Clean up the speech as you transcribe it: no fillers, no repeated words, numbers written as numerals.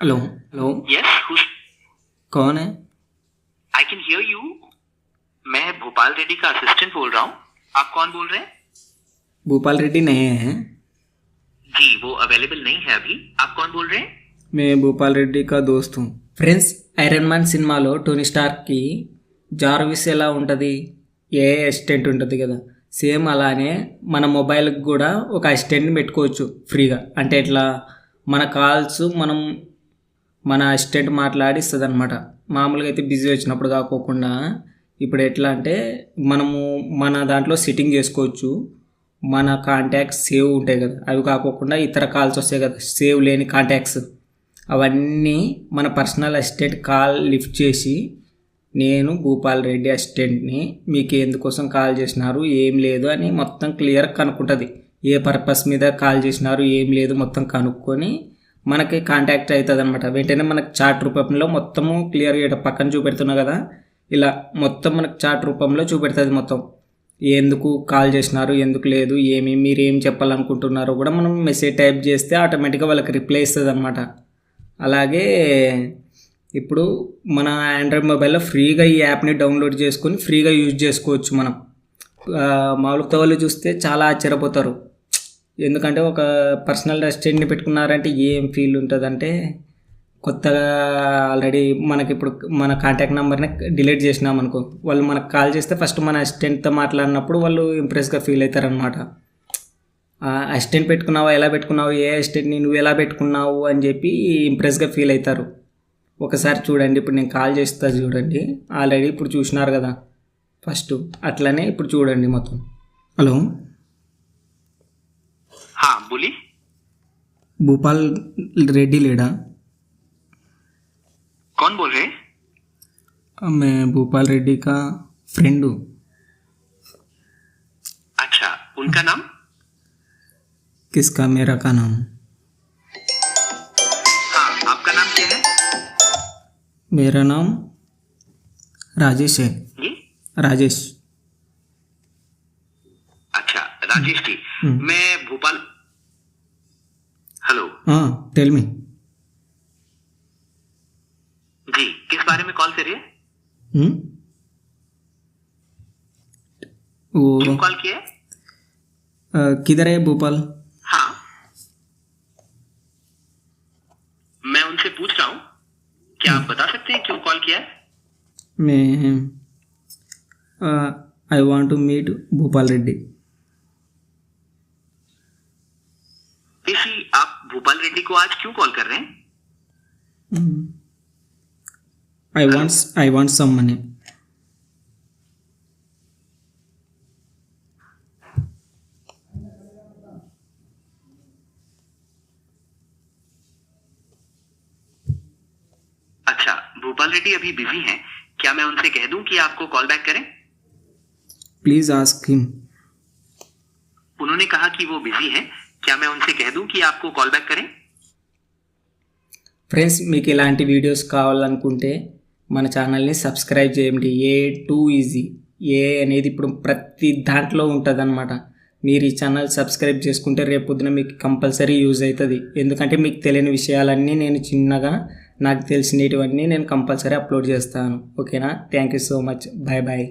Hello hello. Yes कौन है? I can hear you. मैं भोपाल रेड्डी का असिस्टेंट बोल रहा हूँ। आप कौन बोल रहे हैं? भोपाल रेड्डी नहीं है। जी वो अवेलेबल नहीं है अभी। आप कौन बोल रहे हैं? मैं भोपाल రెడ్డి का दोस्त हूँ. ఫ్రెండ్స్, ఐరన్ మ్యాన్ సినిమాలో టోనీ స్టార్క్కి జార్విస్ ఎలా ఉంటుంది, ఏ అసిస్టెంట్ ఉంటుంది కదా, సేమ్ అలానే మన మొబైల్కి కూడా ఒక అసిస్టెంట్ని పెట్టుకోవచ్చు ఫ్రీగా. అంటే ఇట్లా మన కాల్స్ మన అసిస్టెంట్ మాట్లాడిస్తుంది అనమాట. మామూలుగా అయితే బిజీ వచ్చినప్పుడు కాకోకుండా ఇప్పుడు ఎట్లా అంటే మన దాంట్లో సెట్టింగ్ చేసుకోవచ్చు. మన కాంటాక్ట్స్ సేవ్ ఉంటాయి కదా, అవి కాకోకుండా ఇతర కాల్స్ వస్తాయి కదా సేవ్ లేని కాంటాక్ట్స్, అవన్నీ మన పర్సనల్ అసిస్టెంట్ కాల్ లిఫ్ట్ చేసి, నేను భూపాల్ రెడ్డి అసిస్టెంట్ని, మీకు ఎందుకోసం కాల్ చేసినారు ఏం లేదు అని మొత్తం క్లియర్గా కనుక్కుంటుంది. ఏ పర్పస్ మీద కాల్ చేసినారు ఏం లేదు మొత్తం కనుక్కొని మనకి కాంటాక్ట్ అవుతుంది అనమాట. వెంటనే మనకు చాట్ రూపంలో మొత్తము క్లియర్గా పక్కన చూపెడుతున్నా కదా, ఇలా మొత్తం మనకు చాట్ రూపంలో చూపెడుతుంది. మొత్తం ఎందుకు కాల్ చేసినారు, ఎందుకు లేదు, మీరు ఏం చెప్పాలనుకుంటున్నారో కూడా మనం మెసేజ్ టైప్ చేస్తే ఆటోమేటిక్గా వాళ్ళకి రిప్లై ఇస్తుంది అనమాట. అలాగే ఇప్పుడు మన ఆండ్రాయిడ్ మొబైల్లో ఫ్రీగా ఈ యాప్ని డౌన్లోడ్ చేసుకొని ఫ్రీగా యూజ్ చేసుకోవచ్చు. మనం మామూలుగా వాళ్ళు చూస్తే చాలా ఆశ్చర్యపోతారు. ఎందుకంటే ఒక పర్సనల్ అసిస్టెంట్ని పెట్టుకున్నారంటే ఏం ఫీల్ ఉంటుందంటే, కొత్తగా ఆల్రెడీ మనకి ఇప్పుడు మన కాంటాక్ట్ నెంబర్ని డిలీట్ చేసినాం అనుకో, వాళ్ళు మనకు కాల్ చేస్తే ఫస్ట్ మన అసిస్టెంట్తో మాట్లాడినప్పుడు వాళ్ళు ఇంప్రెస్గా ఫీల్ అవుతారనమాట. అసిస్టెంట్ పెట్టుకున్నావా, ఎలా పెట్టుకున్నావు, ఏ అసిస్టెంట్ని నువ్వు ఎలా పెట్టుకున్నావు అని చెప్పి ఇంప్రెస్గా ఫీల్ అవుతారు. ఒకసారి చూడండి, ఇప్పుడు నేను కాల్ చేస్తా చూడండి. ఆల్రెడీ ఇప్పుడు చూసినారు కదా ఫస్ట్, అట్లనే ఇప్పుడు చూడండి మొత్తం. హలో हाँ बोली। भोपाल रेड्डी लेडा? कौन बोल रहे हैं? मैं भोपाल रेड्डी का फ्रेंड हूँ. अच्छा, उनका नाम? किसका? मेरा का नाम? हाँ, आपका नाम क्या है? मेरा नाम राजेश है. जी राजेश. अच्छा राजेश जी, मैं भोपाल। हेलो हाँ, टेल मी. जी किस बारे में कॉल करिए? क्यों वो कॉल किया है? किधर है भोपाल? हाँ मैं उनसे पूछ रहा हूँ, क्या आप बता सकते हैं क्यों कॉल किया है? मैं I want to meet Bhopal Reddy. Rishi, आप भोपाल रेड्डी को आज क्यों कॉल कर रहे हैं? I want some money. अच्छा, भोपाल रेड्डी अभी बिजी हैं, क्या मैं उनसे कह दूं कि आपको कॉल बैक करें? Please ask him. उन्होंने कहा कि वो बिजी हैं, क्या मैं उनसे कह दूं कि आपको कॉल बैक करें? ఫ్రెండ్స్, మీకు ఇలాంటి వీడియోస్ కావాలనుకుంటే మన ఛానల్ని సబ్స్క్రైబ్ చేయండి. A2EZ అనేది ఇప్పుడు ప్రతి దాంట్లో ఉంటుంది అనమాట. మీరు ఈ ఛానల్ సబ్స్క్రైబ్ చేసుకుంటే రేపు పొద్దున మీకు కంపల్సరీ యూజ్ అవుతుంది. ఎందుకంటే మీకు తెలియని విషయాలన్నీ నేను చిన్నగా నాకు తెలిసినవన్నీ నేను కంపల్సరీ అప్లోడ్ చేస్తాను. ఓకేనా? Thank you so much. Bye bye.